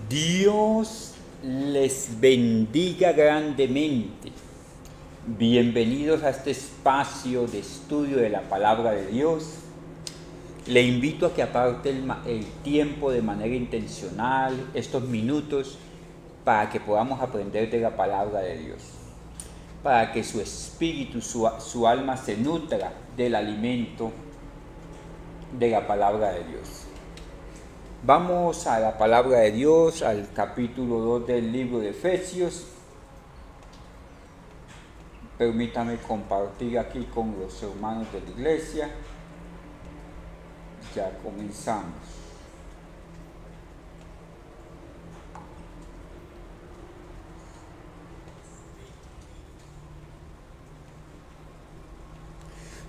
Dios les bendiga grandemente. Bienvenidos a este espacio de estudio de la palabra de Dios. Le invito a que aparte el tiempo de manera intencional, estos minutos, para que podamos aprender de la palabra de Dios, para que su espíritu, su alma se nutra del alimento de la palabra de Dios. Vamos a la palabra de Dios, al capítulo 2 del libro de Efesios. Permítame compartir aquí con los hermanos de la iglesia. Ya comenzamos.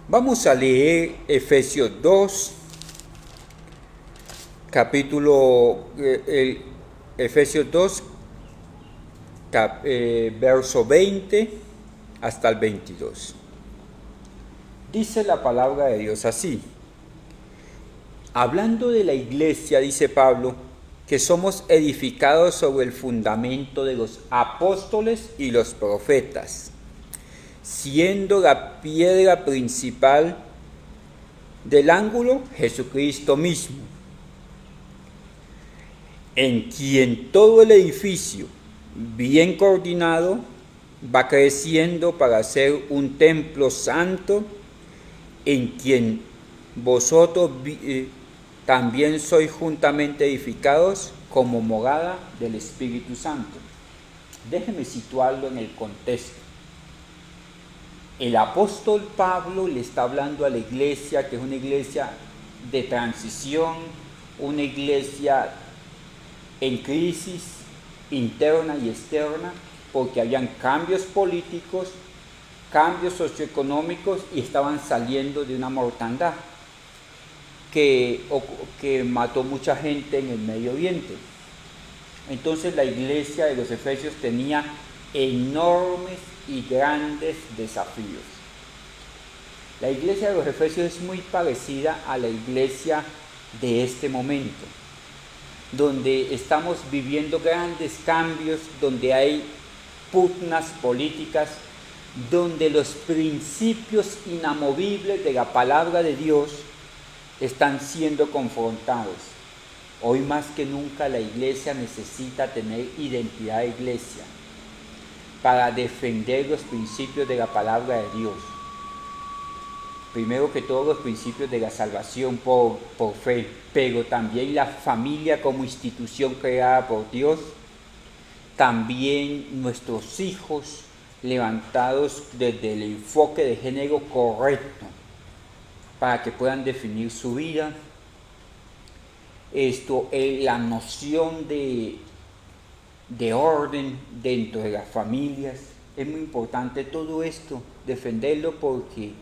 Vamos a leer Efesios 2, Efesios 2, verso 20 hasta el 22. Dice la palabra de Dios así. Hablando de la iglesia, dice Pablo, que somos edificados sobre el fundamento de los apóstoles y los profetas, siendo la piedra principal del ángulo Jesucristo mismo, en quien todo el edificio, bien coordinado, va creciendo para ser un templo santo, en quien vosotros también sois juntamente edificados como morada del Espíritu Santo. Déjeme situarlo en el contexto. El apóstol Pablo le está hablando a la iglesia, que es una iglesia de transición, una iglesia en crisis interna y externa, porque habían cambios políticos, cambios socioeconómicos y estaban saliendo de una mortandad que mató mucha gente en el Medio Oriente. Entonces la iglesia de los Efesios tenía enormes y grandes desafíos. La iglesia de los Efesios es muy parecida a la iglesia de este momento, donde estamos viviendo grandes cambios, donde hay pugnas políticas, donde los principios inamovibles de la palabra de Dios están siendo confrontados. Hoy más que nunca la iglesia necesita tener identidad de iglesia para defender los principios de la palabra de Dios. Primero que todo, los principios de la salvación por fe, pero también la familia como institución creada por Dios, también nuestros hijos levantados desde el enfoque de género correcto, para que puedan definir su vida. La noción de orden dentro de las familias, es muy importante todo esto, defenderlo, porque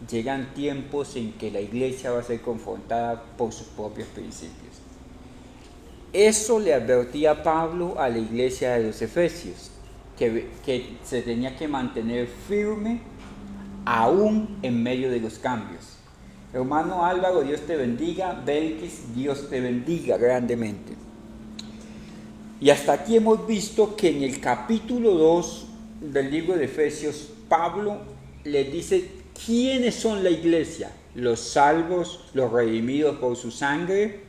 llegan tiempos en que la iglesia va a ser confrontada por sus propios principios. Eso le advertía Pablo a la iglesia de los Efesios, que se tenía que mantener firme aún en medio de los cambios. Hermano Álvaro, Dios te bendiga. Belkis, Dios te bendiga grandemente. Y hasta aquí hemos visto que en el capítulo 2 del libro de Efesios, Pablo les dice quiénes son la iglesia: los salvos, los redimidos por su sangre,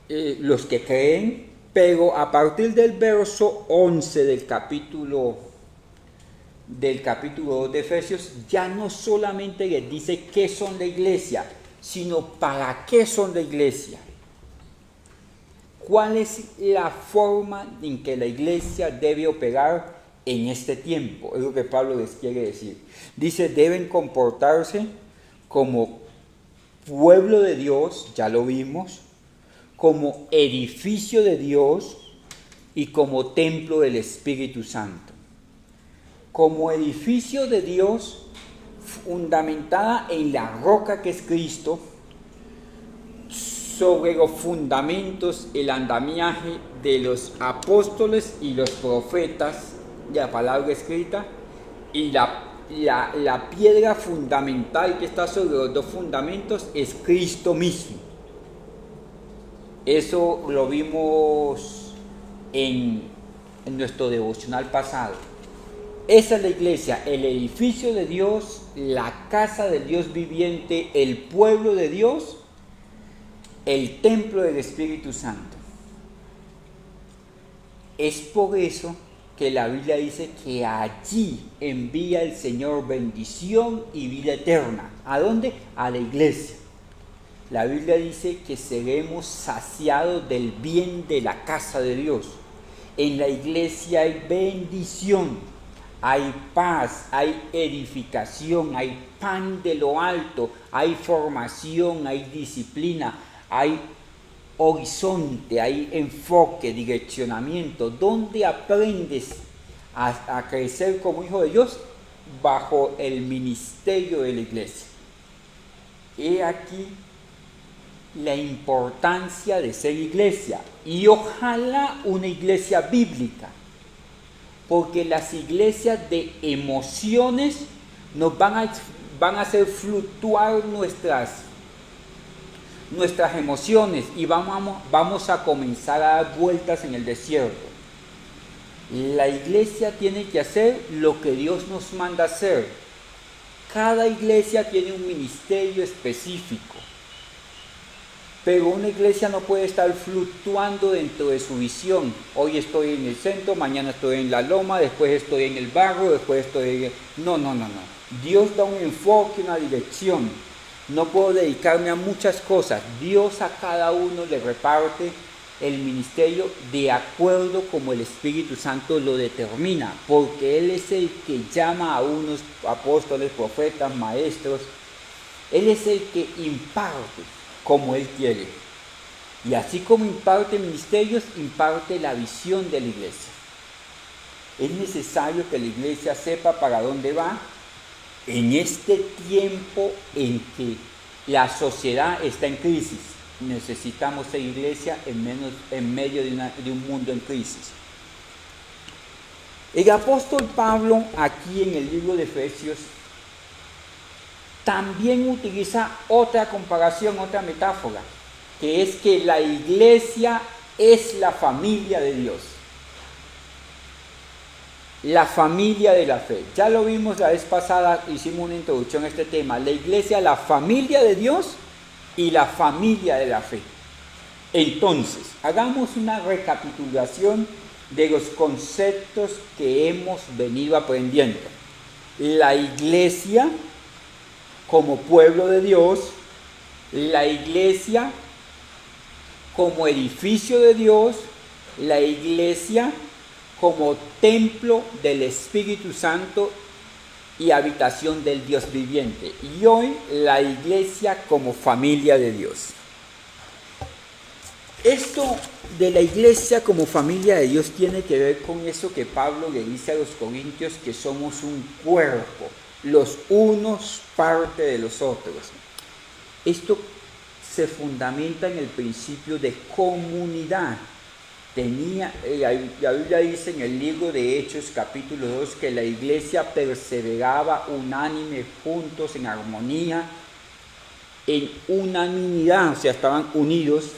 los que creen. Pero a partir del verso 11 del capítulo 2 de Efesios, ya no solamente les dice qué son la iglesia, sino para qué son la iglesia. ¿Cuál es la forma en que la iglesia debe operar en este tiempo? Es lo que Pablo les quiere decir. Dice, deben comportarse como pueblo de Dios, ya lo vimos, como edificio de Dios y como templo del Espíritu Santo. Como edificio de Dios, fundamentada en la roca que es Cristo, sobre los fundamentos, el andamiaje de los apóstoles y los profetas, de la palabra escrita, y la piedra fundamental que está sobre los dos fundamentos es Cristo mismo. Eso lo vimos en nuestro devocional pasado. Esa es la iglesia, el edificio de Dios, la casa del Dios viviente, el pueblo de Dios, el templo del Espíritu Santo. Es por eso que la Biblia dice que allí envía el Señor bendición y vida eterna. ¿A dónde? A la iglesia. La Biblia dice que seremos saciados del bien de la casa de Dios. En la iglesia hay bendición, hay paz, hay edificación, hay pan de lo alto, hay formación, hay disciplina, hay horizonte, hay enfoque, direccionamiento, donde aprendes a crecer como hijo de Dios bajo el ministerio de la iglesia. He aquí la importancia de ser iglesia, y ojalá una iglesia bíblica, porque las iglesias de emociones nos van a hacer fluctuar nuestras emociones y vamos a comenzar a dar vueltas en el desierto. La iglesia tiene que hacer lo que Dios nos manda hacer. Cada iglesia tiene un ministerio específico, pero una iglesia no puede estar fluctuando dentro de su visión. Hoy estoy en el centro, mañana estoy en la loma, después estoy en el barrio, después estoy en... No. Dios da un enfoque, una dirección. No puedo dedicarme a muchas cosas. Dios a cada uno le reparte el ministerio de acuerdo como el Espíritu Santo lo determina, porque Él es el que llama a unos apóstoles, profetas, maestros. Él es el que imparte como Él quiere. Y así como imparte ministerios, imparte la visión de la iglesia. Es necesario que la iglesia sepa para dónde va en este tiempo en que la sociedad está en crisis. Necesitamos ser iglesia en medio de un mundo en crisis. El apóstol Pablo, aquí en el libro de Efesios, también utiliza otra comparación, otra metáfora, que es que la iglesia es la familia de Dios. La familia de la fe. Ya lo vimos la vez pasada, hicimos una introducción a este tema. La iglesia, la familia de Dios y la familia de la fe. Entonces, hagamos una recapitulación de los conceptos que hemos venido aprendiendo. La iglesia como pueblo de Dios, la iglesia como edificio de Dios, la iglesia como templo del Espíritu Santo y habitación del Dios viviente. Y hoy la iglesia como familia de Dios. Esto de la iglesia como familia de Dios tiene que ver con eso que Pablo le dice a los corintios, que somos un cuerpo, los unos parte de los otros. Esto se fundamenta en el principio de comunidad. La Biblia dice en el libro de Hechos capítulo 2 que la iglesia perseveraba unánime, juntos, en armonía, en unanimidad, o sea, estaban unidos,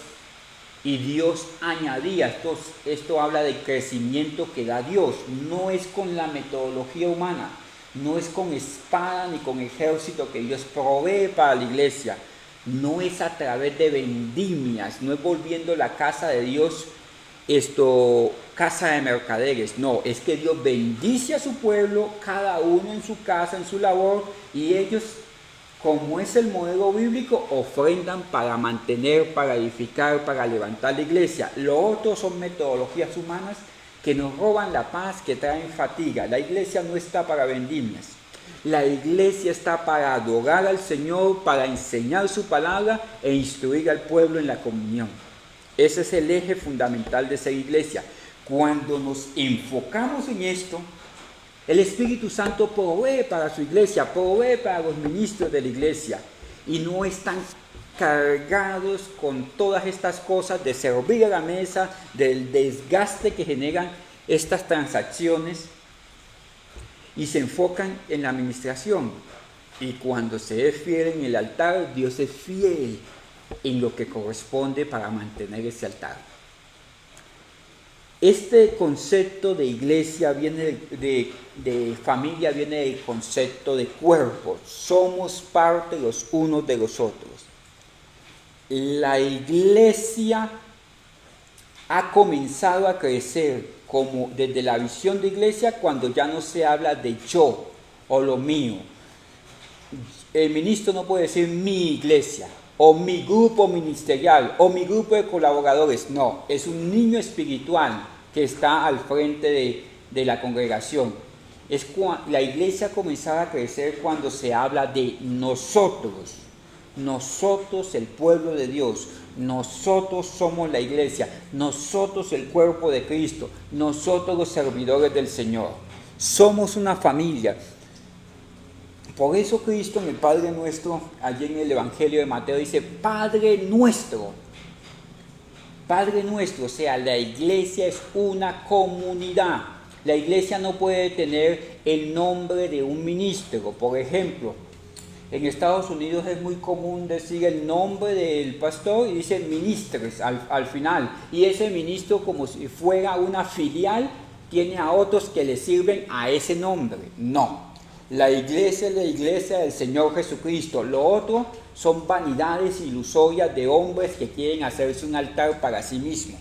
y Dios añadía. Esto habla del crecimiento que da Dios. No es con la metodología humana, no es con espada ni con ejército que Dios provee para la iglesia. No es a través de vendimias, no es volviendo la casa de Dios casa de mercaderes. No, es que Dios bendice a su pueblo, cada uno en su casa, en su labor, y ellos, como es el modelo bíblico, ofrendan para mantener, para edificar, para levantar la iglesia. Lo otro son metodologías humanas que nos roban la paz, que traen fatiga. La iglesia no está para vendimias. La iglesia está para adorar al Señor, para enseñar su palabra e instruir al pueblo en la comunión. Ese es el eje fundamental de ser iglesia. Cuando nos enfocamos en esto, el Espíritu Santo provee para su iglesia, provee para los ministros de la iglesia, y no están cargados con todas estas cosas de servir a la mesa, del desgaste que generan estas transacciones, y se enfocan en la administración. Y cuando se es fiel en el altar, Dios es fiel en lo que corresponde para mantener ese altar. Este concepto de iglesia viene de familia, viene del concepto de cuerpo. Somos parte los unos de los otros. La iglesia ha comenzado a crecer como desde la visión de iglesia cuando ya no se habla de yo o lo mío. El ministro no puede decir mi iglesia o mi grupo ministerial o mi grupo de colaboradores. No, es un niño espiritual que está al frente de la congregación. La iglesia comenzaba a crecer cuando se habla de nosotros. Nosotros, el pueblo de Dios, nosotros somos la iglesia, nosotros el cuerpo de Cristo, nosotros los servidores del Señor. Somos una familia. Por eso Cristo en el Padre Nuestro, allí en el Evangelio de Mateo, dice Padre Nuestro. Padre Nuestro, o sea, la iglesia es una comunidad. La iglesia no puede tener el nombre de un ministro. Por ejemplo, en Estados Unidos es muy común decir el nombre del pastor y dicen ministros al final. Y ese ministro, como si fuera una filial, tiene a otros que le sirven a ese nombre. No. La iglesia es la iglesia del Señor Jesucristo. Lo otro son vanidades ilusorias de hombres que quieren hacerse un altar para sí mismos.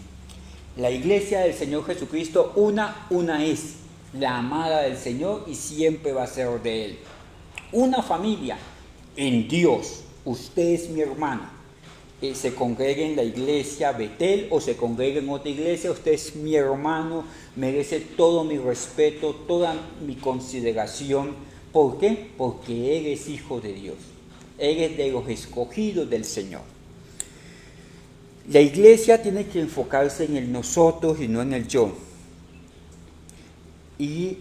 La iglesia del Señor Jesucristo, una es la amada del Señor y siempre va a ser de Él. Una familia en Dios. Usted es mi hermano. Se congrega en la iglesia Betel o se congrega en otra iglesia, usted es mi hermano, merece todo mi respeto, toda mi consideración. ¿Por qué? Porque Él es hijo de Dios. Él es de los escogidos del Señor. La iglesia tiene que enfocarse en el nosotros y no en el yo. Y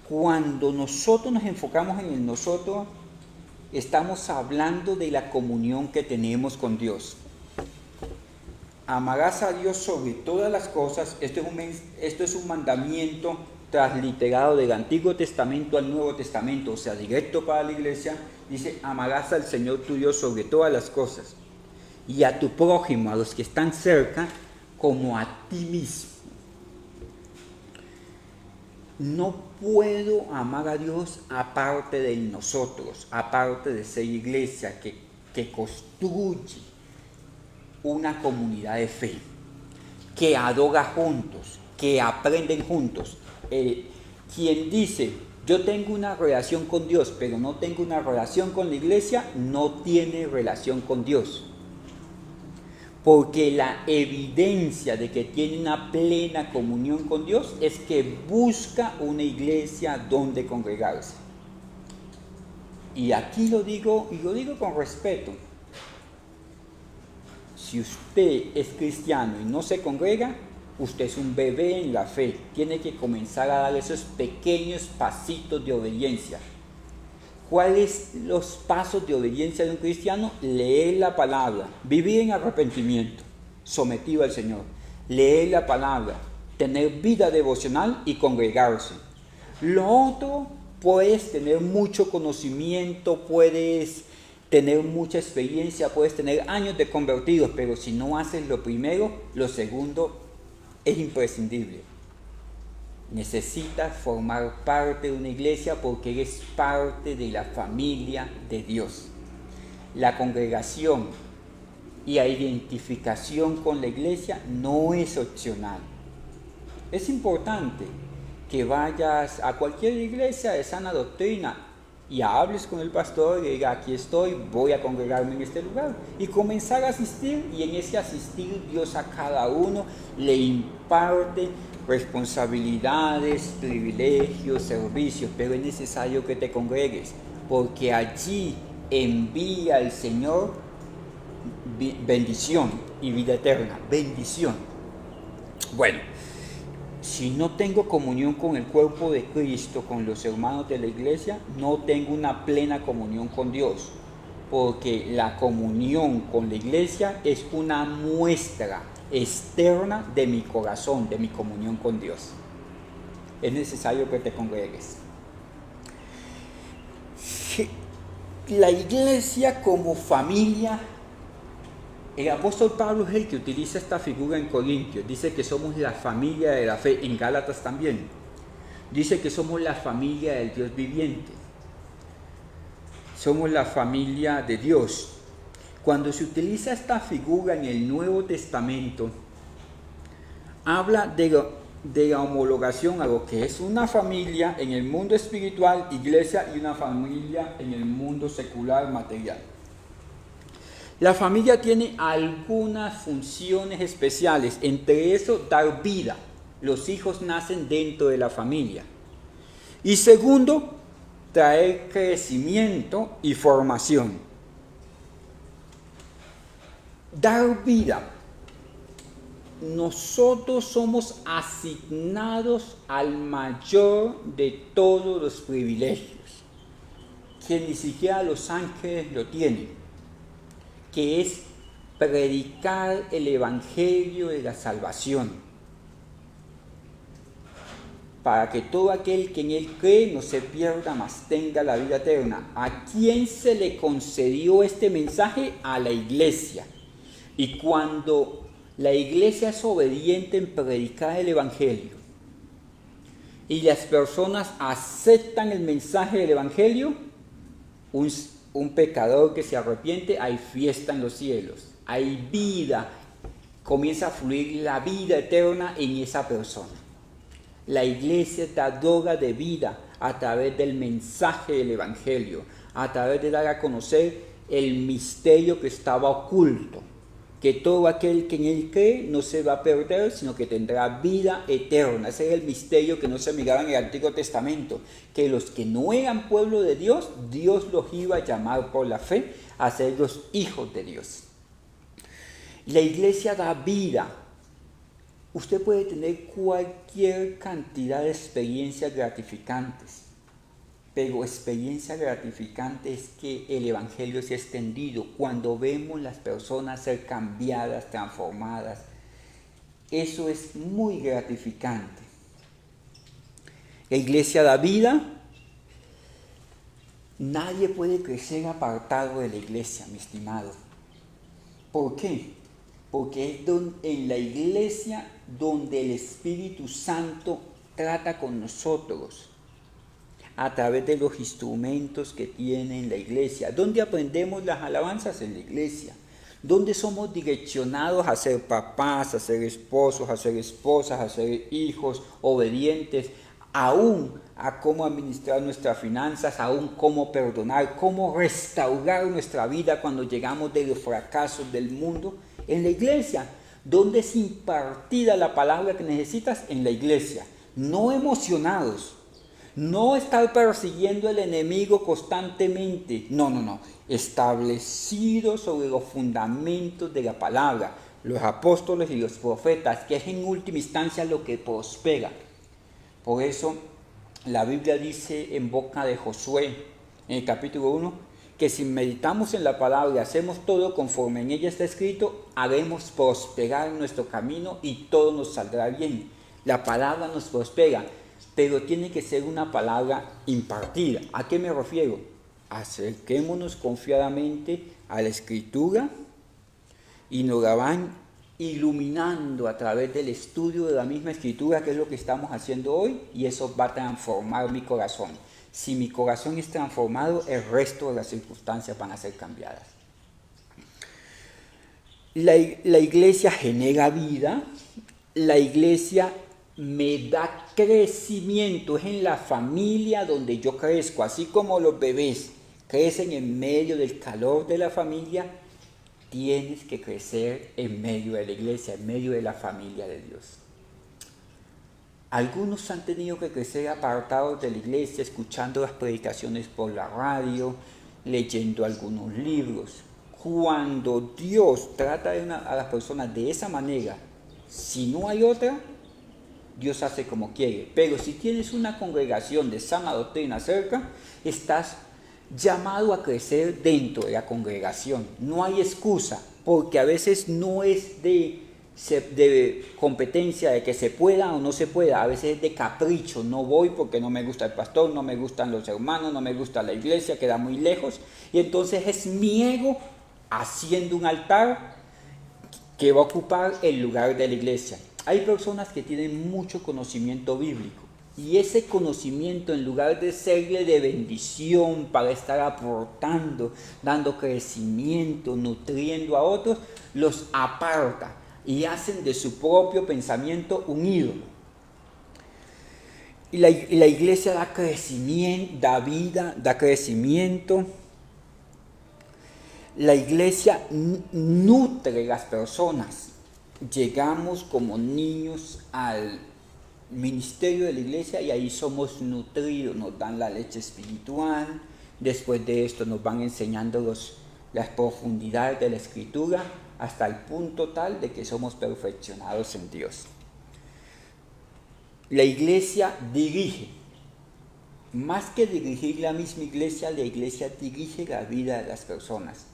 cuando nosotros nos enfocamos en el nosotros, estamos hablando de la comunión que tenemos con Dios. Amarás a Dios sobre todas las cosas. Esto es un mandamiento transliterado del Antiguo Testamento al Nuevo Testamento, o sea, directo para la iglesia. Dice, amarás al Señor tu Dios sobre todas las cosas y a tu prójimo, a los que están cerca, como a ti mismo. No puedo amar a Dios aparte de nosotros, aparte de ser iglesia que construye una comunidad de fe, que adora juntos, que aprenden juntos. Quien dice, yo tengo una relación con Dios, pero no tengo una relación con la iglesia, no tiene relación con Dios. Porque la evidencia de que tiene una plena comunión con Dios es que busca una iglesia donde congregarse. Y aquí lo digo con respeto. Si usted es cristiano y no se congrega, usted es un bebé en la fe. Tiene que comenzar a dar esos pequeños pasitos de obediencia. ¿Cuáles son los pasos de obediencia de un cristiano? Leer la palabra, vivir en arrepentimiento, sometido al Señor. Leer la palabra, tener vida devocional y congregarse. Lo otro, puedes tener mucho conocimiento, puedes tener mucha experiencia, puedes tener años de convertidos, pero si no haces lo primero, lo segundo es imprescindible. Necesitas formar parte de una iglesia porque eres parte de la familia de Dios. La congregación y la identificación con la iglesia no es opcional. Es importante que vayas a cualquier iglesia de sana doctrina y hables con el pastor y diga, aquí estoy, voy a congregarme en este lugar. Y comenzar a asistir, y en ese asistir Dios a cada uno le imparte responsabilidades, privilegios, servicios, pero es necesario que te congregues, porque allí envía el Señor bendición y vida eterna, bendición. Bueno, si no tengo comunión con el cuerpo de Cristo, con los hermanos de la iglesia, no tengo una plena comunión con Dios, porque la comunión con la iglesia es una muestra externa de mi corazón, de mi comunión con Dios. Es necesario que te congregues. La iglesia como familia El apóstol Pablo es el que utiliza esta figura en Corintios. Dice que somos la familia de la fe. En Gálatas también. Dice que somos la familia del Dios viviente. Somos la familia de Dios. Cuando se utiliza esta figura en el Nuevo Testamento, habla de la homologación a lo que es una familia en el mundo espiritual, iglesia, y una familia en el mundo secular, material. La familia tiene algunas funciones especiales, entre eso dar vida. Los hijos nacen dentro de la familia. Y segundo, traer crecimiento y formación. Dar vida. Nosotros somos asignados al mayor de todos los privilegios, que ni siquiera los ángeles lo tienen, que es predicar el evangelio de la salvación, para que todo aquel que en él cree no se pierda, mas tenga la vida eterna. ¿A quién se le concedió este mensaje? A la iglesia. Y cuando la iglesia es obediente en predicar el evangelio y las personas aceptan el mensaje del evangelio, un pecador que se arrepiente, hay fiesta en los cielos, hay vida, comienza a fluir la vida eterna en esa persona. La iglesia es dadora de vida a través del mensaje del evangelio, a través de dar a conocer el misterio que estaba oculto, que todo aquel que en él cree no se va a perder, sino que tendrá vida eterna. Ese es el misterio que no se miraba en el Antiguo Testamento, que los que no eran pueblo de Dios, Dios los iba a llamar por la fe a ser los hijos de Dios. La iglesia da vida. Usted puede tener cualquier cantidad de experiencias gratificantes, pero experiencia gratificante es que el evangelio se ha extendido. Cuando vemos las personas ser cambiadas, transformadas, eso es muy gratificante. La iglesia da vida. Nadie puede crecer apartado de la iglesia, mi estimado. ¿Por qué? Porque es en la iglesia donde el Espíritu Santo trata con nosotros, a través de los instrumentos que tiene la iglesia. ¿Dónde aprendemos las alabanzas? En la iglesia. ¿Dónde somos direccionados a ser papás, a ser esposos, a ser esposas, a ser hijos obedientes, aún a cómo administrar nuestras finanzas, aún cómo perdonar, cómo restaurar nuestra vida cuando llegamos de los fracasos del mundo? En la iglesia. ¿Dónde es impartida la palabra que necesitas? En la iglesia. No emocionados. No estar persiguiendo al enemigo constantemente. No. Establecido sobre los fundamentos de la palabra. Los apóstoles y los profetas, que es en última instancia lo que prospera. Por eso la Biblia dice en boca de Josué, en el capítulo 1, que si meditamos en la palabra y hacemos todo conforme en ella está escrito, haremos prosperar nuestro camino y todo nos saldrá bien. La palabra nos prospera, pero tiene que ser una palabra impartida. ¿A qué me refiero? Acerquémonos confiadamente a la Escritura y nos la van iluminando a través del estudio de la misma Escritura, que es lo que estamos haciendo hoy, y eso va a transformar mi corazón. Si mi corazón es transformado, el resto de las circunstancias van a ser cambiadas. La iglesia genera vida, la iglesia me da crecimiento, es en la familia donde yo crezco, así como los bebés crecen en medio del calor de la familia, tienes que crecer en medio de la iglesia, en medio de la familia de Dios. Algunos han tenido que crecer apartados de la iglesia, escuchando las predicaciones por la radio, leyendo algunos libros. Cuando Dios trata a las personas de esa manera, si no hay otra, Dios hace como quiere. Pero si tienes una congregación de sana doctrina cerca, estás llamado a crecer dentro de la congregación. No hay excusa, porque a veces no es de competencia de que se pueda o no se pueda, a veces es de capricho. No voy porque no me gusta el pastor, no me gustan los hermanos, no me gusta la iglesia, queda muy lejos, y entonces es mi ego haciendo un altar que va a ocupar el lugar de la iglesia. Hay personas que tienen mucho conocimiento bíblico y ese conocimiento, en lugar de serle de bendición para estar aportando, dando crecimiento, nutriendo a otros, los aparta y hacen de su propio pensamiento un ídolo. Y la iglesia da crecimiento, da vida, da crecimiento. La iglesia nutre a las personas. Llegamos como niños al ministerio de la iglesia y ahí somos nutridos, nos dan la leche espiritual. Después de esto nos van enseñando las profundidades de la escritura hasta el punto tal de que somos perfeccionados en Dios. La iglesia dirige. Más que dirigir la misma iglesia, la iglesia dirige la vida de las personas.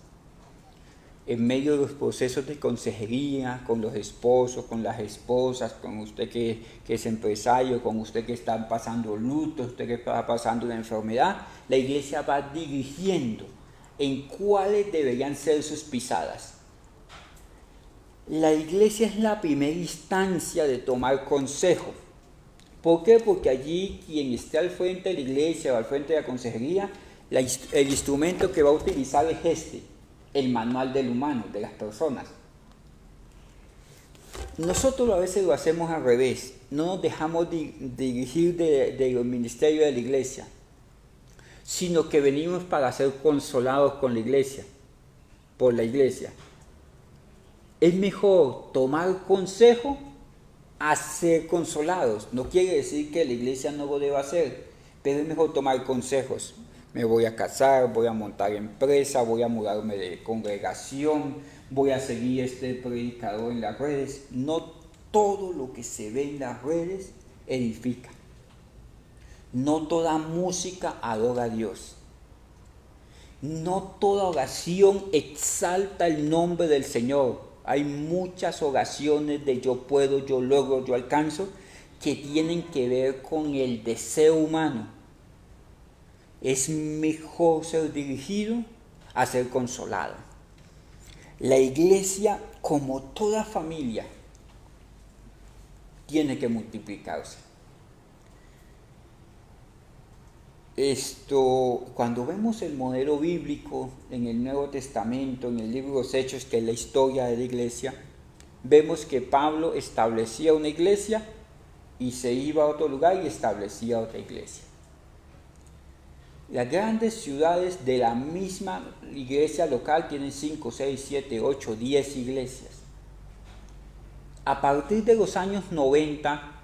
En medio de los procesos de consejería, con los esposos, con las esposas, con usted que es empresario, con usted que está pasando luto, usted que está pasando una enfermedad, la iglesia va dirigiendo en cuáles deberían ser sus pisadas. La iglesia es la primera instancia de tomar consejo. ¿Por qué? Porque allí quien esté al frente de la iglesia o al frente de la consejería, el instrumento que va a utilizar es el manual del humano, de las personas. Nosotros a veces lo hacemos al revés, no nos dejamos dirigir del ministerio de la iglesia, sino que venimos para ser consolados con la iglesia, por la iglesia. Es mejor tomar consejo a ser consolados. No quiere decir que la iglesia no lo deba hacer, pero es mejor tomar consejos. Me voy a casar, voy a montar empresa, voy a mudarme de congregación, voy a seguir este predicador en las redes. No todo lo que se ve en las redes edifica. No toda música adora a Dios. No toda oración exalta el nombre del Señor. Hay muchas oraciones de yo puedo, yo logro, yo alcanzo, que tienen que ver con el deseo humano. Es mejor ser dirigido a ser consolado. La iglesia, como toda familia, tiene que multiplicarse. Cuando vemos el modelo bíblico en el Nuevo Testamento, en el libro de los Hechos, que es la historia de la iglesia, vemos que Pablo establecía una iglesia y se iba a otro lugar y establecía otra iglesia. Las grandes ciudades de la misma iglesia local tienen 5, 6, 7, 8, 10 iglesias. A partir de los años 90,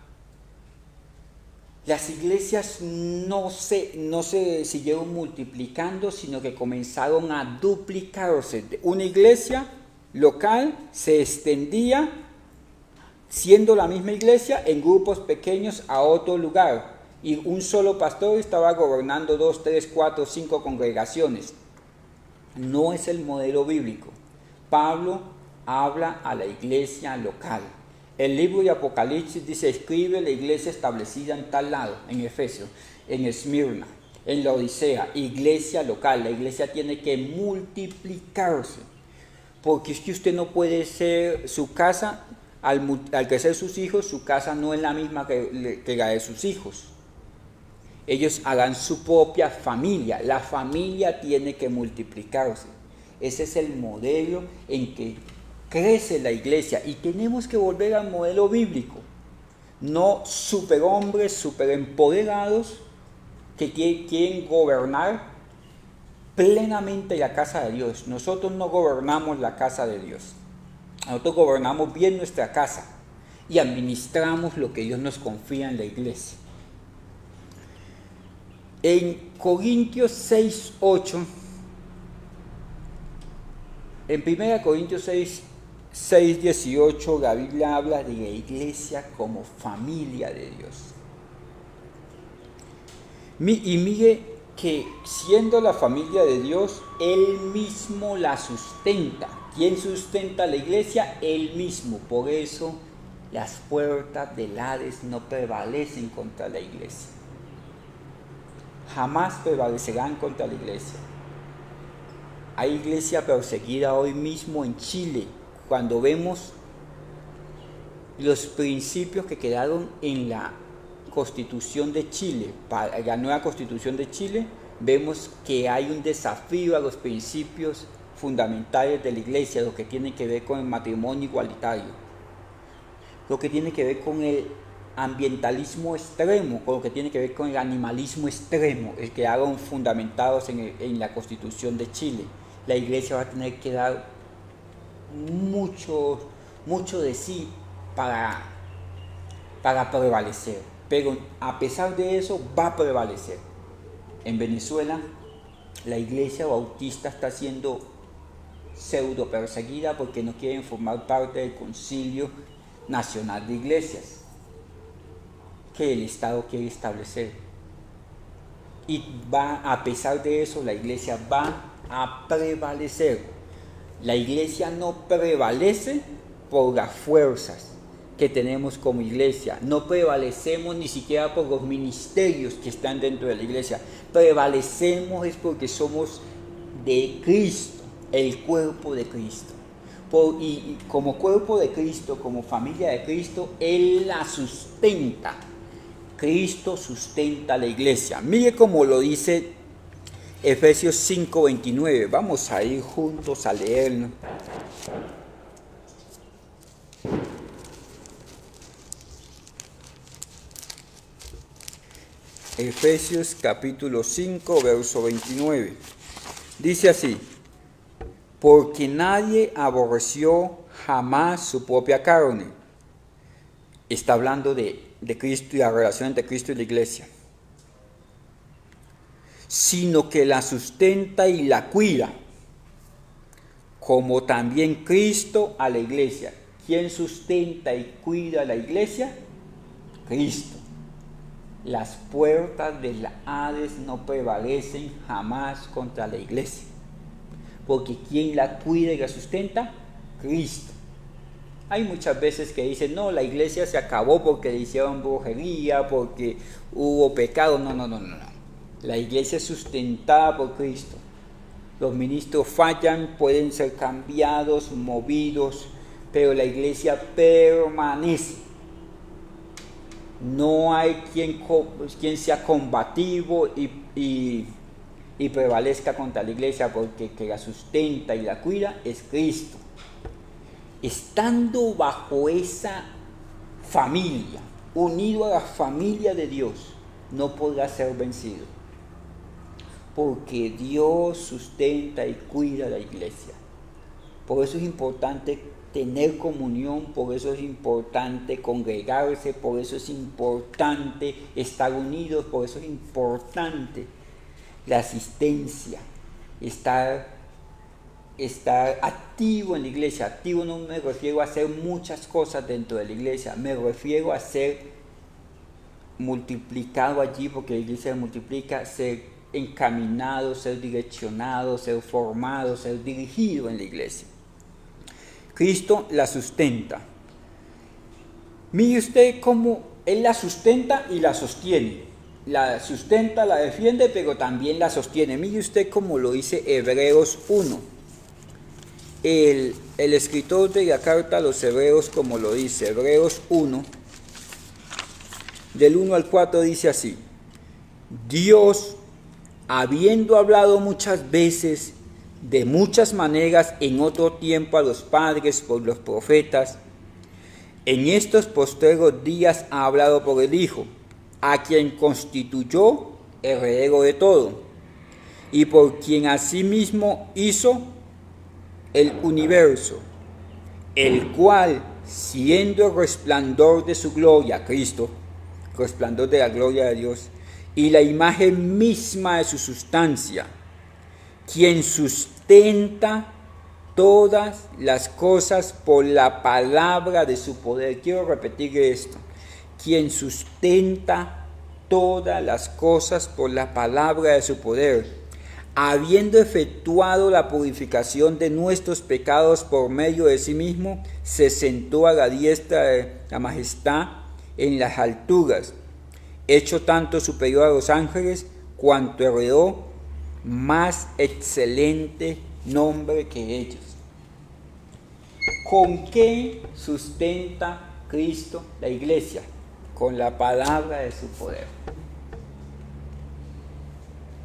las iglesias no se siguieron multiplicando, sino que comenzaron a duplicarse. Una iglesia local se extendía, siendo la misma iglesia, en grupos pequeños a otro lugar. Y un solo pastor estaba gobernando 2, 3, 4, 5 congregaciones. No es el modelo bíblico. Pablo habla a la iglesia local. El libro de Apocalipsis dice, escribe la iglesia establecida en tal lado, en Efesios, en Esmirna, en la Odisea, iglesia local. La iglesia tiene que multiplicarse, porque es que usted no puede ser su casa, al crecer sus hijos, su casa no es la misma que la de sus hijos. Ellos harán su propia familia, la familia tiene que multiplicarse. Ese es el modelo en que crece la iglesia y tenemos que volver al modelo bíblico, no superhombres, superempoderados que quieren gobernar plenamente la casa de Dios. Nosotros no gobernamos la casa de Dios, nosotros gobernamos bien nuestra casa y administramos lo que Dios nos confía en la iglesia. En Corintios 6, 8, en 1 Corintios 6, 18, la Biblia habla de la iglesia como familia de Dios. Y mire que siendo la familia de Dios, Él mismo la sustenta. ¿Quién sustenta la iglesia? Él mismo. Por eso las puertas del Hades no prevalecen contra la iglesia. Jamás prevalecerán contra la iglesia. Hay iglesia perseguida hoy mismo en Chile. Cuando vemos los principios que quedaron en la Constitución de Chile, para la nueva Constitución de Chile, vemos que hay un desafío a los principios fundamentales de la Iglesia, lo que tiene que ver con el matrimonio igualitario, lo que tiene que ver con el ambientalismo extremo, con lo que tiene que ver con el animalismo extremo, el que quedaron fundamentados en la Constitución de Chile. La Iglesia va a tener que dar mucho de sí para prevalecer, pero a pesar de eso va a prevalecer. En Venezuela la Iglesia Bautista está siendo pseudo perseguida porque no quieren formar parte del Concilio Nacional de Iglesias que el Estado quiere establecer, y a pesar de eso la Iglesia va a prevalecer. La Iglesia no prevalece por las fuerzas que tenemos como Iglesia, no prevalecemos ni siquiera por los ministerios que están dentro de la Iglesia, prevalecemos es porque somos de Cristo, el cuerpo de Cristo. Y como cuerpo de Cristo, como familia de Cristo, Él la sustenta. Cristo sustenta la Iglesia. Mire cómo lo dice Efesios 5:29. Vamos a ir juntos a leerlo. Efesios capítulo 5, verso 29. Dice así: porque nadie aborreció jamás su propia carne. Está hablando de Cristo y la relación entre Cristo y la Iglesia. Sino que la sustenta y la cuida, como también Cristo a la Iglesia. ¿Quién sustenta y cuida a la Iglesia? Cristo. Las puertas del Hades no prevalecen jamás contra la Iglesia, porque ¿quién la cuida y la sustenta? Cristo. Hay muchas veces que dicen, no, la Iglesia se acabó porque le hicieron brujería, porque hubo pecado. No. La Iglesia es sustentada por Cristo. Los ministros fallan, pueden ser cambiados, movidos, pero la Iglesia permanece. No hay quien sea combativo y prevalezca contra la Iglesia, porque que la sustenta y la cuida es Cristo. Estando bajo esa familia, unido a la familia de Dios, no podrá ser vencido, porque Dios sustenta y cuida a la Iglesia. Por eso es importante tener comunión, por eso es importante congregarse, por eso es importante estar unidos, por eso es importante la asistencia, estar activo en la Iglesia. Activo no me refiero a hacer muchas cosas dentro de la Iglesia, me refiero a ser multiplicado allí, porque la Iglesia se multiplica, ser encaminado, ser direccionado, ser formado, ser dirigido en la Iglesia. Cristo la sustenta. Mire usted cómo Él la sustenta y la sostiene. La sustenta, la defiende, pero también la sostiene. Mire usted cómo lo dice Hebreos 1. El escritor de la carta a los Hebreos, como lo dice, Hebreos 1, del 1 al 4, dice así: Dios, habiendo hablado muchas veces, de muchas maneras en otro tiempo a los padres por los profetas, en estos postreros días ha hablado por el Hijo, a quien constituyó heredero de todo, y por quien asimismo hizo el universo, el cual, siendo el resplandor de su gloria, Cristo, resplandor de la gloria de Dios, y la imagen misma de su sustancia, quien sustenta todas las cosas por la palabra de su poder. Quiero repetir esto: quien sustenta todas las cosas por la palabra de su poder, habiendo efectuado la purificación de nuestros pecados por medio de sí mismo, se sentó a la diestra de la majestad en las alturas, hecho tanto superior a los ángeles, cuanto heredó más excelente nombre que ellos. ¿Con qué sustenta Cristo, la iglesia, con la palabra de su poder.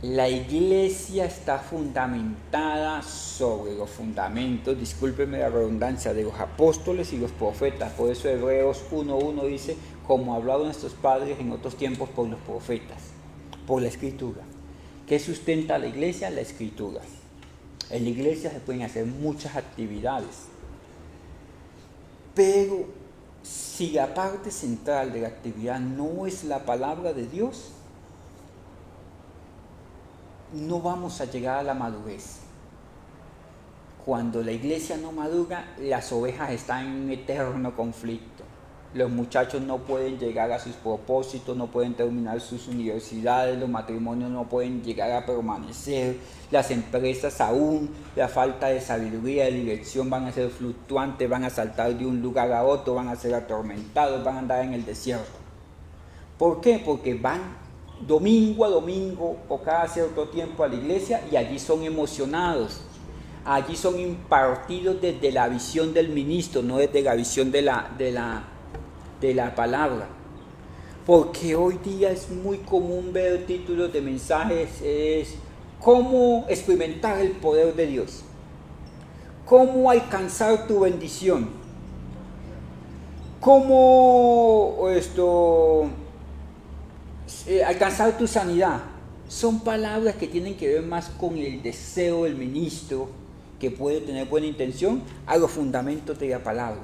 La iglesia está fundamentada sobre los fundamentos, discúlpenme la redundancia, de los apóstoles y los profetas. Por eso Hebreos 1:1 dice, como hablaron nuestros padres en otros tiempos por los profetas, por la escritura. ¿Qué sustenta a la iglesia? La escritura. En la iglesia se pueden hacer muchas actividades, pero si la parte central de la actividad no es la palabra de Dios, no vamos a llegar a la madurez. Cuando la iglesia no madura, las ovejas están en un eterno conflicto. Los muchachos no pueden llegar a sus propósitos, no pueden terminar sus universidades, los matrimonios no pueden llegar a permanecer, las empresas aún, la falta de sabiduría, de dirección van a ser fluctuantes, van a saltar de un lugar a otro, van a ser atormentados, van a andar en el desierto. ¿Por qué? Porque van domingo a domingo o cada cierto tiempo a la iglesia y allí son emocionados, allí son impartidos desde la visión del ministro, no desde la visión de la palabra. Porque hoy día es muy común ver títulos de mensajes, es cómo experimentar el poder de Dios, cómo alcanzar tu bendición, cómo alcanzar tu sanidad. Son palabras que tienen que ver más con el deseo del ministro, que puede tener buena intención, a los fundamentos de la palabra.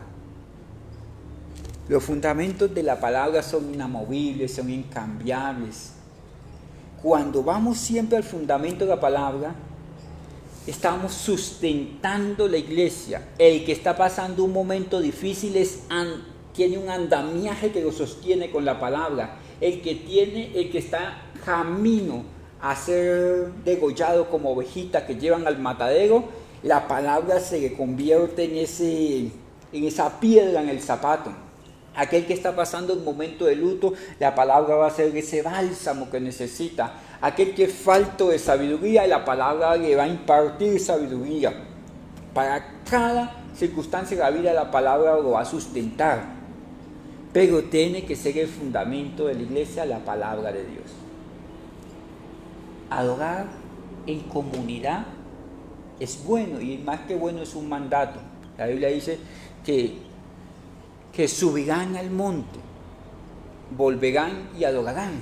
Los fundamentos de la palabra son inamovibles, son incambiables. Cuando vamos siempre al fundamento de la palabra, estamos sustentando la iglesia. El que está pasando un momento difícil tiene un andamiaje que lo sostiene con la palabra. El que está camino a ser degollado como ovejita que llevan al matadero, la palabra se le convierte en esa piedra en el zapato. Aquel que está pasando un momento de luto, la palabra va a ser ese bálsamo que necesita. Aquel que es falto de sabiduría, la palabra le va a impartir sabiduría. Para cada circunstancia de la vida, la palabra lo va a sustentar. Pero tiene que ser el fundamento de la iglesia, la palabra de Dios. Adorar en comunidad es bueno, y más que bueno es un mandato. La Biblia dice que subirán al monte, volverán y adorarán.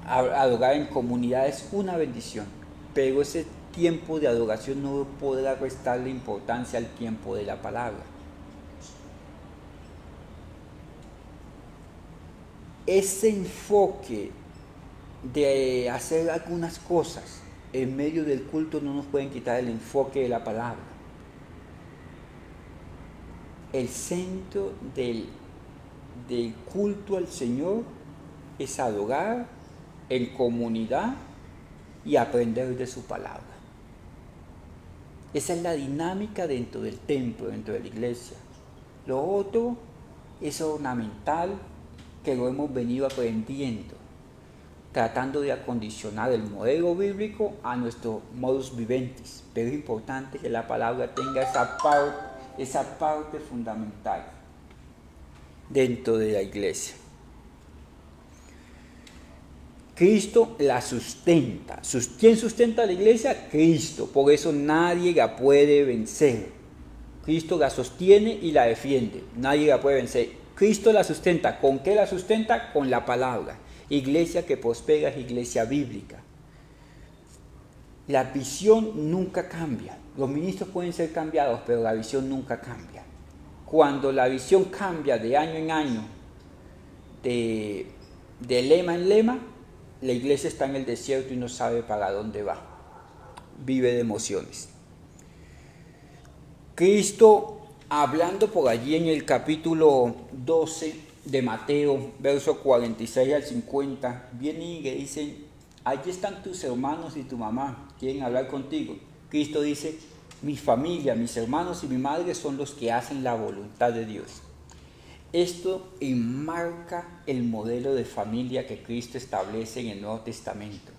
Adorar en comunidad es una bendición, pero ese tiempo de adoración no podrá restarle importancia al tiempo de la palabra. Ese enfoque de hacer algunas cosas en medio del culto no nos pueden quitar el enfoque de la palabra. El centro del culto al Señor es adorar en comunidad y aprender de su palabra. Esa es la dinámica dentro del templo, dentro de la iglesia. Lo otro es ornamental, que lo hemos venido aprendiendo, tratando de acondicionar el modelo bíblico a nuestro modus vivendi. Pero es importante que la palabra tenga esa parte fundamental dentro de la iglesia. Cristo la sustenta. ¿Quién sustenta a la iglesia? Cristo. Por eso nadie la puede vencer. Cristo la sostiene y la defiende. Nadie la puede vencer. Cristo la sustenta. ¿Con qué la sustenta? Con la palabra. Iglesia que prospera es iglesia bíblica. La visión nunca cambia. Los ministros pueden ser cambiados, pero la visión nunca cambia. Cuando la visión cambia de año en año, de lema en lema, la iglesia está en el desierto y no sabe para dónde va. Vive de emociones. Cristo, hablando por allí en el capítulo 12 de Mateo, verso 46 al 50, vienen y le dicen: allí están tus hermanos y tu mamá, quieren hablar contigo. Cristo dice: mi familia, mis hermanos y mi madre son los que hacen la voluntad de Dios. Esto enmarca el modelo de familia que Cristo establece en el Nuevo Testamento.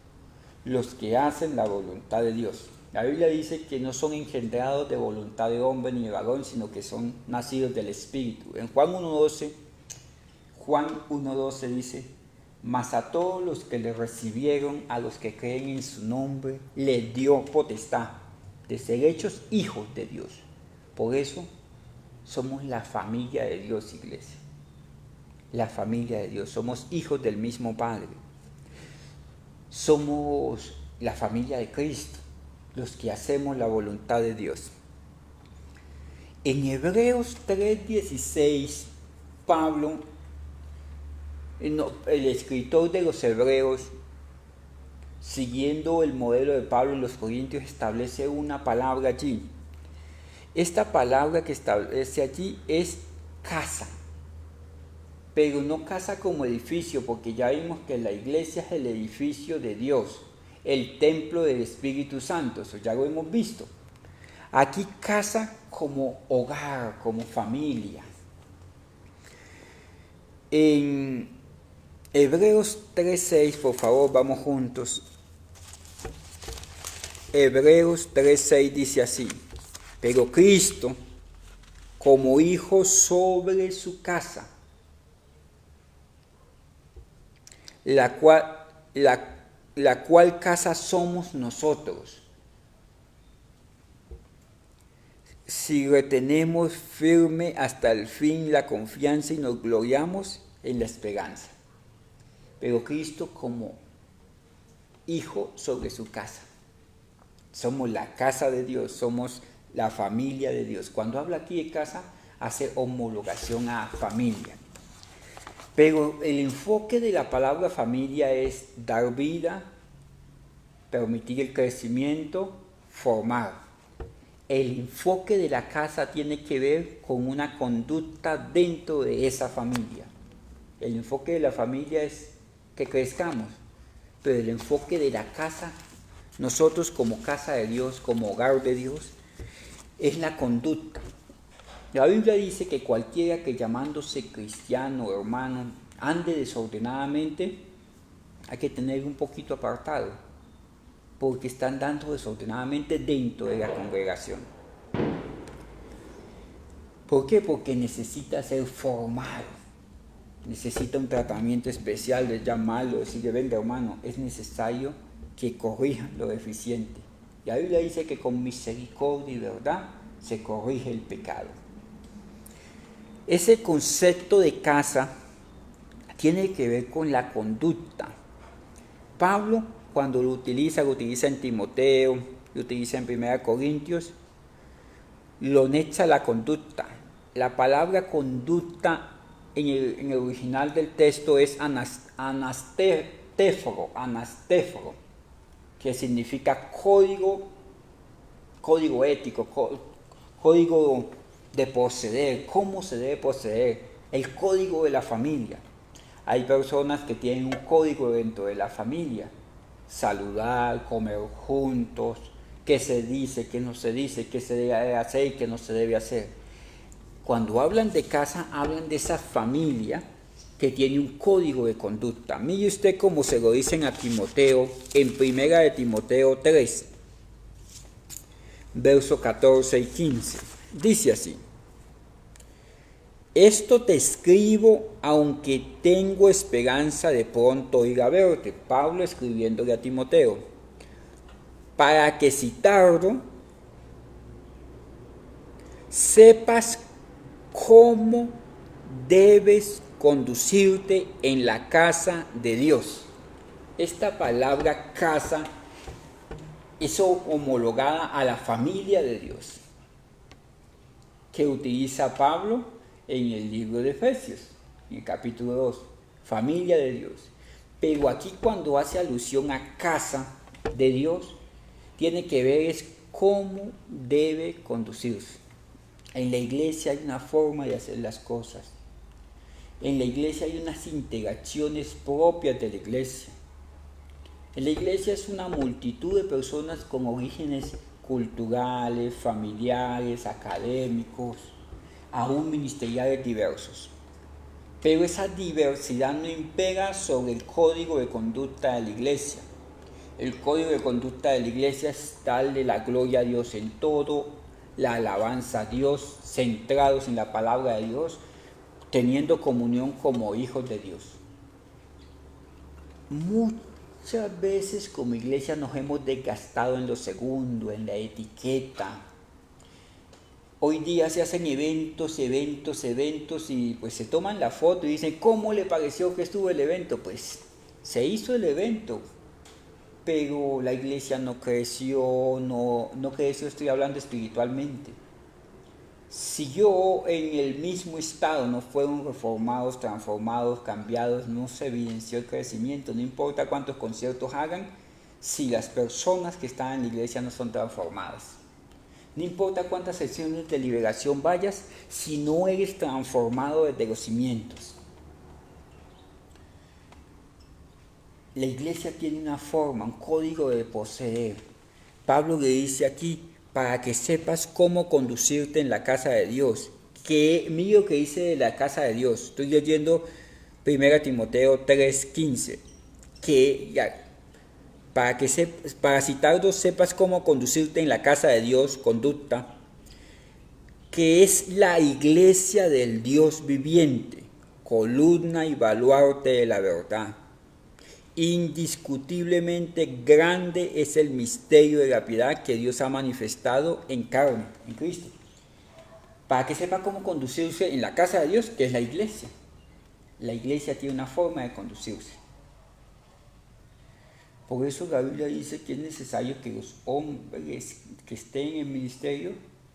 Los que hacen la voluntad de Dios. La Biblia dice que no son engendrados de voluntad de hombre ni de varón, sino que son nacidos del Espíritu. En Juan 1.12 dice: mas a todos los que le recibieron, a los que creen en su nombre, les dio potestad de ser hechos hijos de Dios. Por eso somos la familia de Dios, iglesia. La familia de Dios. Somos hijos del mismo Padre. Somos la familia de Cristo, los que hacemos la voluntad de Dios. En Hebreos 3:16, Pablo, el escritor de los Hebreos, siguiendo el modelo de Pablo en los Corintios, establece una palabra allí. Esta palabra que establece allí es casa, pero no casa como edificio, porque ya vimos que la iglesia es el edificio de Dios, el templo del Espíritu Santo, eso ya lo hemos visto. Aquí casa como hogar, como familia. En Hebreos 3:6, por favor, vamos juntos. Hebreos 3:6 dice así: pero Cristo, como hijo sobre su casa, la cual casa somos nosotros, si retenemos firme hasta el fin la confianza y nos gloriamos en la esperanza. Pero Cristo como hijo sobre su casa. Somos la casa de Dios, somos la familia de Dios. Cuando habla aquí de casa, hace homologación a familia. Pero el enfoque de la palabra familia es dar vida, permitir el crecimiento, formar. El enfoque de la casa tiene que ver con una conducta dentro de esa familia. El enfoque de la familia es que crezcamos, pero el enfoque de la casa, nosotros como casa de Dios, como hogar de Dios, es la conducta. La Biblia dice que cualquiera que llamándose cristiano o hermano ande desordenadamente, hay que tener un poquito apartado, porque está andando desordenadamente dentro de la congregación. ¿Por qué? Porque necesita ser formado, necesita un tratamiento especial de llamarlo, decirle: venga hermano, es necesario que corrijan lo deficiente. La Biblia dice que con misericordia y verdad se corrige el pecado. Ese concepto de casa tiene que ver con la conducta. Pablo, cuando lo utiliza en Timoteo, lo utiliza en 1 Corintios, lo necha la conducta. La palabra conducta en el original del texto es anastéforo, que significa código ético, código de proceder, cómo se debe proceder, el código de la familia. Hay personas que tienen un código dentro de la familia: saludar, comer juntos, qué se dice, qué no se dice, qué se debe hacer y qué no se debe hacer. Cuando hablan de casa, hablan de esa familia que tiene un código de conducta. Mire usted cómo se lo dicen a Timoteo en 1 Timoteo 3, versos 14 y 15. Dice así: esto te escribo aunque tengo esperanza de pronto ir a verte. Pablo escribiéndole a Timoteo, para que si tardo, sepas cómo debes conducirte en la casa de Dios. Esta palabra casa es homologada a la familia de Dios, que utiliza Pablo en el libro de Efesios, en el capítulo 2, familia de Dios. Pero aquí, cuando hace alusión a casa de Dios, tiene que ver es cómo debe conducirse. En la iglesia hay una forma de hacer las cosas. En la iglesia hay unas interacciones propias de la iglesia. En la iglesia es una multitud de personas con orígenes culturales, familiares, académicos, aún ministeriales diversos. Pero esa diversidad no impera sobre el código de conducta de la iglesia. El código de conducta de la iglesia es darle la gloria a Dios en todo, la alabanza a Dios, centrados en la palabra de Dios, teniendo comunión como hijos de Dios. Muchas veces como iglesia nos hemos desgastado en lo segundo, en la etiqueta. Hoy día se hacen eventos y pues se toman la foto y dicen, ¿cómo le pareció que estuvo el evento? Pues se hizo el evento, pero la iglesia no creció, no creció, estoy hablando espiritualmente. Siguió en el mismo estado, no fueron reformados, transformados, cambiados, no se evidenció el crecimiento. No importa cuántos conciertos hagan, si las personas que están en la iglesia no son transformadas. No importa cuántas sesiones de liberación vayas, si no eres transformado desde los cimientos. La iglesia tiene una forma, un código de proceder. Pablo le dice aquí, para que sepas cómo conducirte en la casa de Dios. Que mire lo que dice de la casa de Dios. Estoy leyendo 1 Timoteo 3:15. Para citarlo, sepas cómo conducirte en la casa de Dios, conducta, que es la iglesia del Dios viviente, columna y baluarte de la verdad. Indiscutiblemente grande es el misterio de la piedad que Dios ha manifestado en carne, en Cristo. Para que sepa cómo conducirse en la casa de Dios, que es la iglesia. La iglesia tiene una forma de conducirse. Por eso la Biblia dice que es necesario que los hombres que estén en el ministerio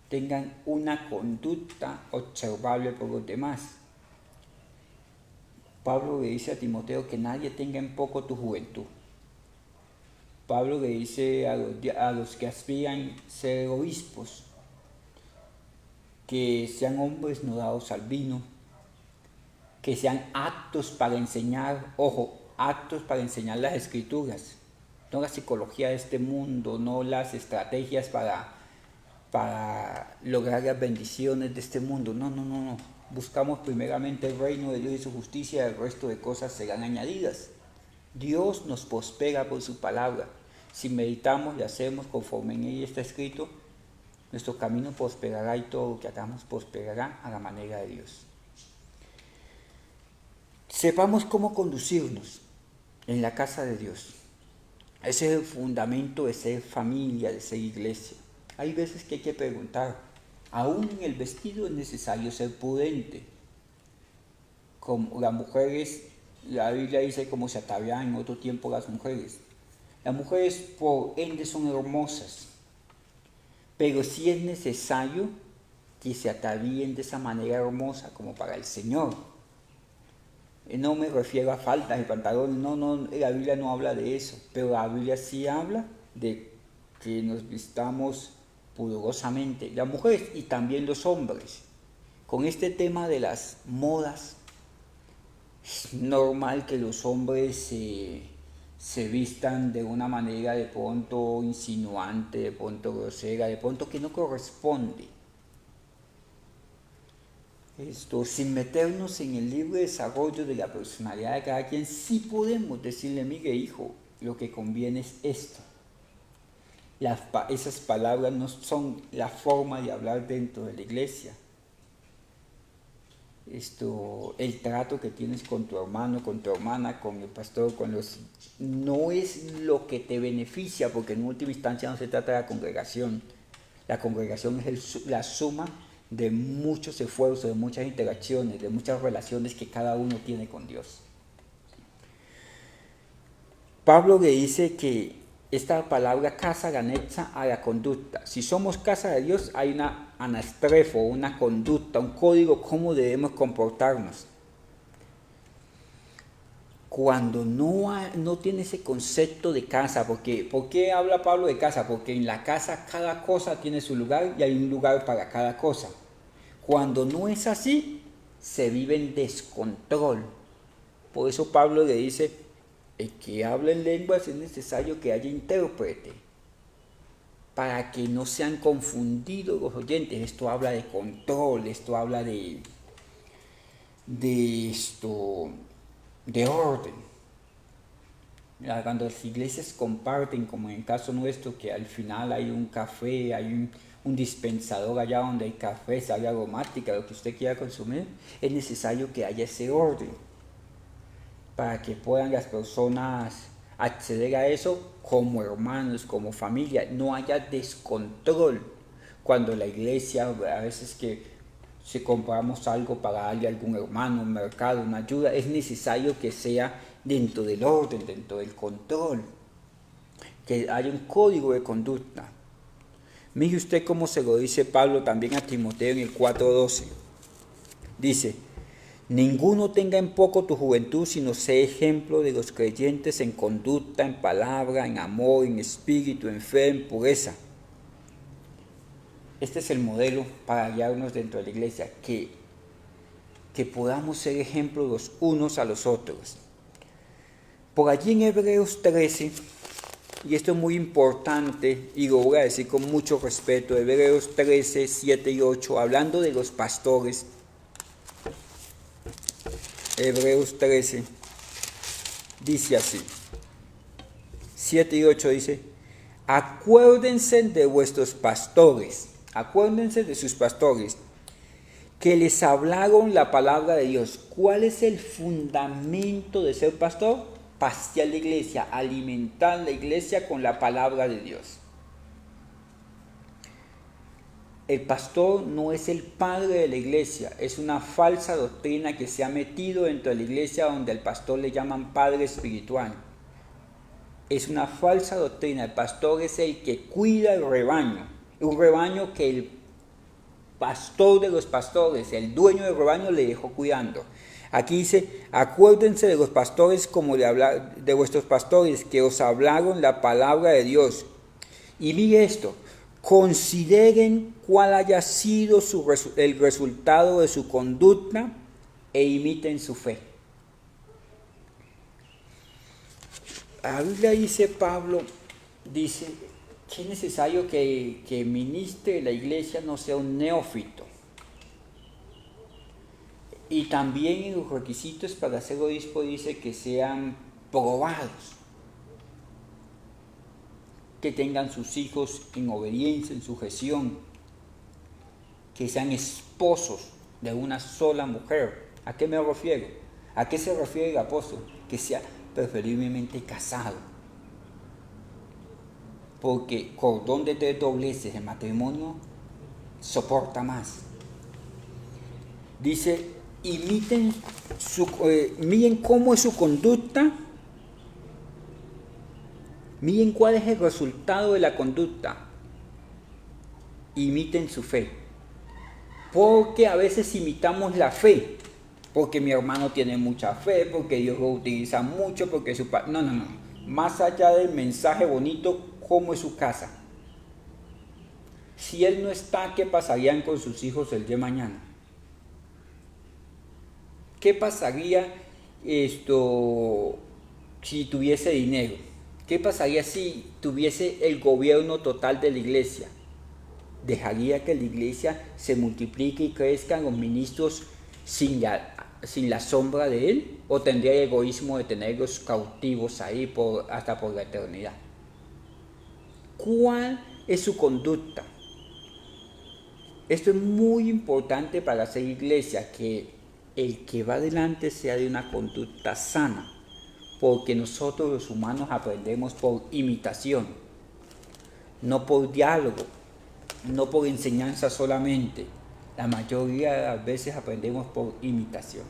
tengan una conducta observable por los demás. Pablo le dice a Timoteo que nadie tenga en poco tu juventud. Pablo le dice a los que aspiran ser obispos que sean hombres no dados al vino, que sean aptos para enseñar, aptos para enseñar las escrituras, no la psicología de este mundo, no las estrategias para lograr las bendiciones de este mundo, no. Buscamos primeramente el reino de Dios y su justicia, el resto de cosas serán añadidas. Dios nos prospera por su palabra. Si meditamos y hacemos conforme en ella está escrito, nuestro camino prosperará y todo lo que hagamos prosperará a la manera de Dios. Sepamos cómo conducirnos en la casa de Dios. Ese es el fundamento de ser familia, de ser iglesia. Hay veces que hay que preguntar, aún en el vestido es necesario ser prudente. Como las mujeres, la Biblia dice cómo se ataviaban en otro tiempo las mujeres. Las mujeres por ende son hermosas, pero sí es necesario que se atavíen de esa manera hermosa como para el Señor. No me refiero a faldas y pantalones, no, la Biblia no habla de eso, pero la Biblia sí habla de que nos vistamos pudorosamente, las mujeres y también los hombres. Con este tema de las modas, es normal que los hombres se vistan de una manera de pronto insinuante, de pronto grosera, de pronto que no corresponde. Sin meternos en el libre desarrollo de la personalidad de cada quien, sí podemos decirle, mire hijo, lo que conviene es esto. Esas palabras no son la forma de hablar dentro de la iglesia. El trato que tienes con tu hermano, con tu hermana, con el pastor, no es lo que te beneficia, porque en última instancia no se trata de la congregación. La congregación es la suma de muchos esfuerzos, de muchas interacciones, de muchas relaciones que cada uno tiene con Dios. Pablo le dice que esta palabra casa la anexa a la conducta. Si somos casa de Dios, hay una anastrefo, una conducta, un código, cómo debemos comportarnos. Cuando no tiene ese concepto de casa, ¿por qué habla Pablo de casa? Porque en la casa cada cosa tiene su lugar y hay un lugar para cada cosa. Cuando no es así, se vive en descontrol. Por eso Pablo le dice, el que habla en lenguas es necesario que haya intérprete, para que no sean confundidos los oyentes. Esto habla de control, esto habla de orden. Cuando las iglesias comparten, como en el caso nuestro, que al final hay un café, hay un dispensador allá donde hay café, sal aromática, lo que usted quiera consumir, es necesario que haya ese orden para que puedan las personas acceder a eso como hermanos, como familia, no haya descontrol. Cuando la iglesia, a veces que si compramos algo para darle a algún hermano, un mercado, una ayuda, es necesario que sea dentro del orden, dentro del control, que haya un código de conducta. Mire usted cómo se lo dice Pablo también a Timoteo en el 4:12. Dice: ninguno tenga en poco tu juventud, sino sé ejemplo de los creyentes en conducta, en palabra, en amor, en espíritu, en fe, en pureza. Este es el modelo para guiarnos dentro de la iglesia, que podamos ser ejemplos los unos a los otros. Por allí en Hebreos 13, y esto es muy importante y lo voy a decir con mucho respeto, Hebreos 13, 7 y 8, hablando de los pastores. Hebreos 13 dice así, 7 y 8 dice: acuérdense de vuestros pastores, acuérdense de sus pastores, que les hablaron la palabra de Dios. ¿Cuál es el fundamento de ser pastor? Pastorear la iglesia, alimentar la iglesia con la palabra de Dios. El pastor no es el padre de la iglesia, es una falsa doctrina que se ha metido dentro de la iglesia, donde al pastor le llaman padre espiritual. Es una falsa doctrina. El pastor es el que cuida el rebaño, un rebaño que el pastor de los pastores, el dueño del rebaño, le dejó cuidando. Aquí dice: acuérdense de los pastores, como de vuestros pastores, que os hablaron la palabra de Dios. Y mire esto: consideren cuál haya sido el resultado de su conducta e imiten su fe. La Biblia dice, Pablo dice que es necesario que ministre la iglesia no sea un neófito. Y también en los requisitos para ser obispo dice que sean probados, que tengan sus hijos en obediencia, en sujeción, que sean esposos de una sola mujer. ¿A qué me refiero? ¿A qué se refiere el apóstol? Que sea preferiblemente casado. Porque cordón de 3 dobleces en matrimonio soporta más. Dice: miren cómo es su conducta, miren cuál es el resultado de la conducta, imiten su fe. Porque a veces imitamos la fe, porque mi hermano tiene mucha fe, porque Dios lo utiliza mucho, porque su padre... No. Más allá del mensaje bonito, ¿cómo es su casa? Si él no está, ¿qué pasarían con sus hijos el día de mañana? ¿Qué pasaría si tuviese dinero? ¿Qué pasaría si tuviese el gobierno total de la iglesia? ¿Dejaría que la iglesia se multiplique y crezcan los ministros sin la sombra de él? ¿O tendría el egoísmo de tenerlos cautivos ahí hasta por la eternidad? ¿Cuál es su conducta? Esto es muy importante para hacer iglesia, que el que va adelante sea de una conducta sana, porque nosotros los humanos aprendemos por imitación, no por diálogo, no por enseñanza solamente. La mayoría de las veces aprendemos por imitación.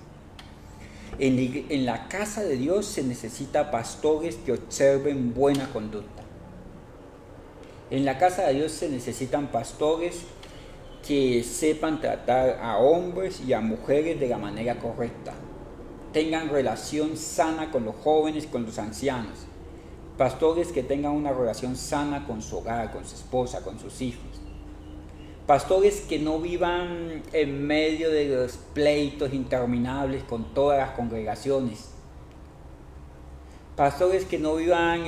En la casa de Dios se necesita pastores que observen buena conducta. En la casa de Dios se necesitan pastores que sepan tratar a hombres y a mujeres de la manera correcta. Tengan relación sana con los jóvenes, con los ancianos. Pastores que tengan una relación sana con su hogar, con su esposa, con sus hijos. Pastores que no vivan en medio de los pleitos interminables con todas las congregaciones. Pastores que no vivan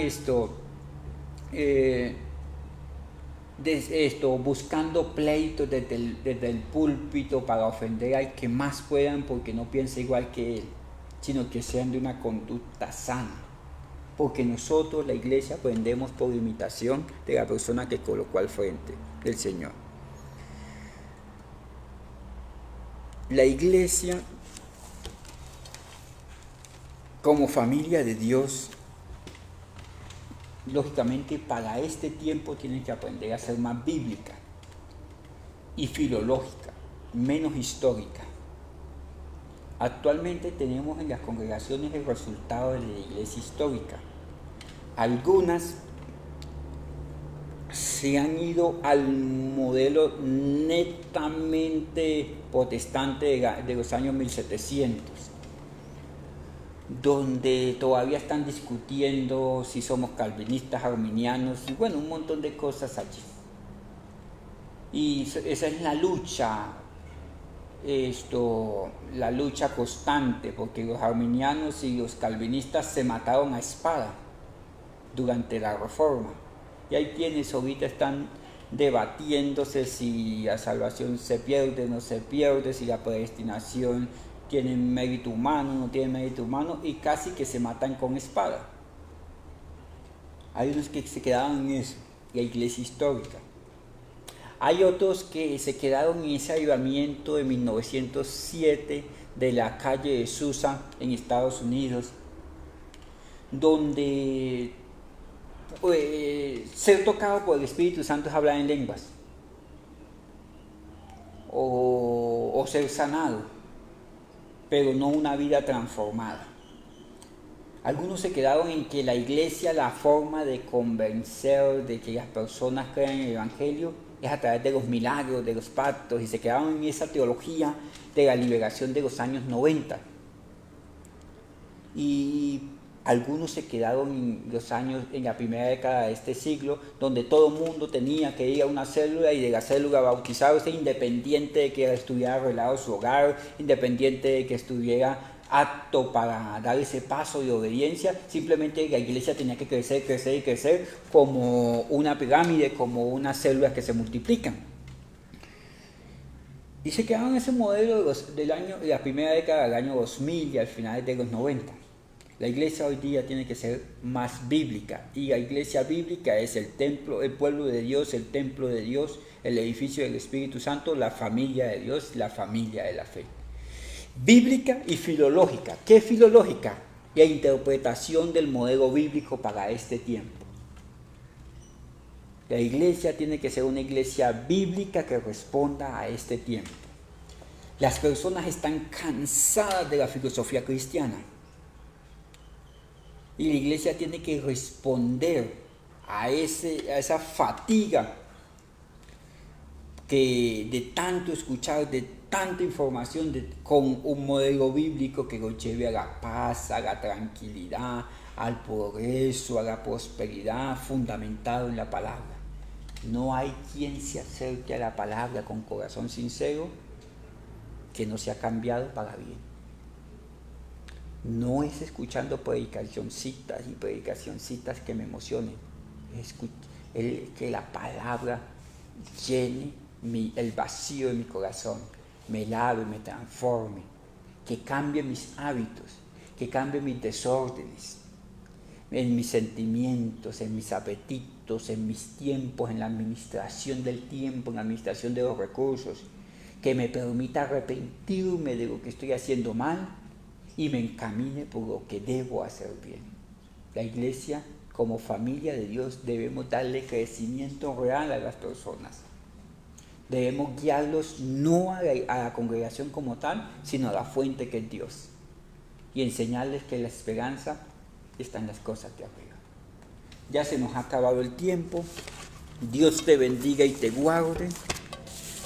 buscando pleitos desde el púlpito para ofender al que más puedan porque no piensa igual que él, sino que sean de una conducta sana. porque nosotros, la iglesia, aprendemos por imitación de la persona que colocó al frente, del Señor. La iglesia, como familia de Dios, lógicamente para este tiempo tiene que aprender a ser más bíblica y filológica, menos histórica. Actualmente tenemos en las congregaciones el resultado de la iglesia histórica. Algunas se han ido al modelo netamente protestante de los años 1700, donde todavía están discutiendo si somos calvinistas, arminianos, y bueno, un montón de cosas allí. Y esa es la lucha, la lucha constante, porque los arminianos y los calvinistas se mataron a espada durante la Reforma. Y hay quienes ahorita están debatiéndose si la salvación se pierde o no se pierde, si la predestinación tiene mérito humano o no tiene mérito humano, y casi que se matan con espada. Hay unos que se quedaron en eso, la iglesia histórica. Hay otros que se quedaron en ese avivamiento de 1907 de la calle de Susa en Estados Unidos, donde ser tocado por el Espíritu Santo es hablar en lenguas o ser sanado, pero no una vida transformada. Algunos se quedaron en que la iglesia, la forma de convencer de que las personas crean en el Evangelio es a través de los milagros, de los pactos, y se quedaron en esa teología de la liberación de los años 90. Y algunos se quedaron en la primera década de este siglo, donde todo el mundo tenía que ir a una célula y de la célula bautizarse, independiente de que estuviera arreglado su hogar, independiente de que estuviera apto para dar ese paso de obediencia. Simplemente la iglesia tenía que crecer, crecer y crecer como una pirámide, como unas células que se multiplican. Y se quedaron en ese modelo de la primera década del año 2000 y al final de los 90. La iglesia hoy día tiene que ser más bíblica, y la iglesia bíblica es el templo, el pueblo de Dios, el templo de Dios, el edificio del Espíritu Santo, la familia de Dios, la familia de la fe. Bíblica y filológica. ¿Qué es filológica? La interpretación del modelo bíblico para este tiempo. La iglesia tiene que ser una iglesia bíblica que responda a este tiempo. Las personas están cansadas de la filosofía cristiana, y la iglesia tiene que responder a esa fatiga que de tanto escuchar, de tanta información, con un modelo bíblico que lo lleve a la paz, a la tranquilidad, al progreso, a la prosperidad, fundamentado en la palabra. No hay quien se acerque a la palabra con corazón sincero que no sea cambiado para bien. No es escuchando predicacioncitas y predicacioncitas que me emocionen, es que la palabra llene el vacío de mi corazón, me lave, me transforme, que cambie mis hábitos, que cambie mis desórdenes, en mis sentimientos, en mis apetitos, en mis tiempos, en la administración del tiempo, en la administración de los recursos, que me permita arrepentirme de lo que estoy haciendo mal y me encamine por lo que debo hacer bien. La iglesia, como familia de Dios, debemos darle crecimiento real a las personas. Debemos guiarlos no a la congregación como tal, sino a la fuente que es Dios, y enseñarles que la esperanza está en las cosas de arriba. Ya se nos ha acabado el tiempo. Dios te bendiga y te guarde.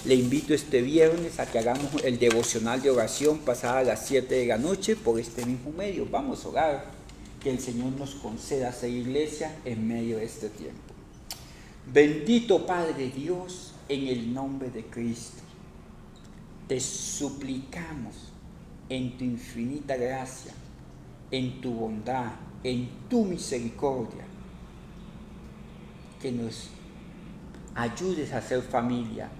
Le invito este viernes a que hagamos el devocional de oración pasada a las 7 de la noche por este mismo medio. Vamos a orar, que el Señor nos conceda ser iglesia en medio de este tiempo. Bendito Padre Dios, en el nombre de Cristo, te suplicamos en tu infinita gracia, en tu bondad, en tu misericordia, que nos ayudes a ser familia,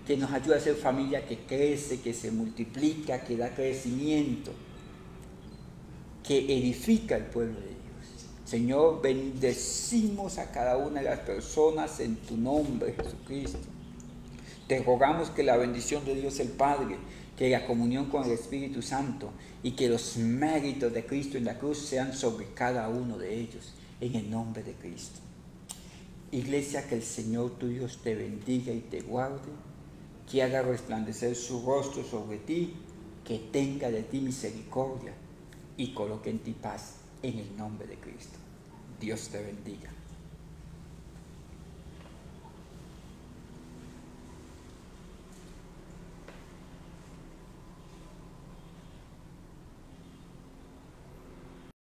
que nos ayude a ser familia que crece, que se multiplica, que da crecimiento, que edifica el pueblo de Dios. Señor, bendecimos a cada una de las personas en tu nombre, Jesucristo. Te rogamos que la bendición de Dios el Padre, que la comunión con el Espíritu Santo y que los méritos de Cristo en la cruz sean sobre cada uno de ellos, en el nombre de Cristo. Iglesia, que el Señor tu Dios te bendiga y te guarde, que haga resplandecer su rostro sobre ti, que tenga de ti misericordia y coloque en ti paz, en el nombre de Cristo. Dios te bendiga.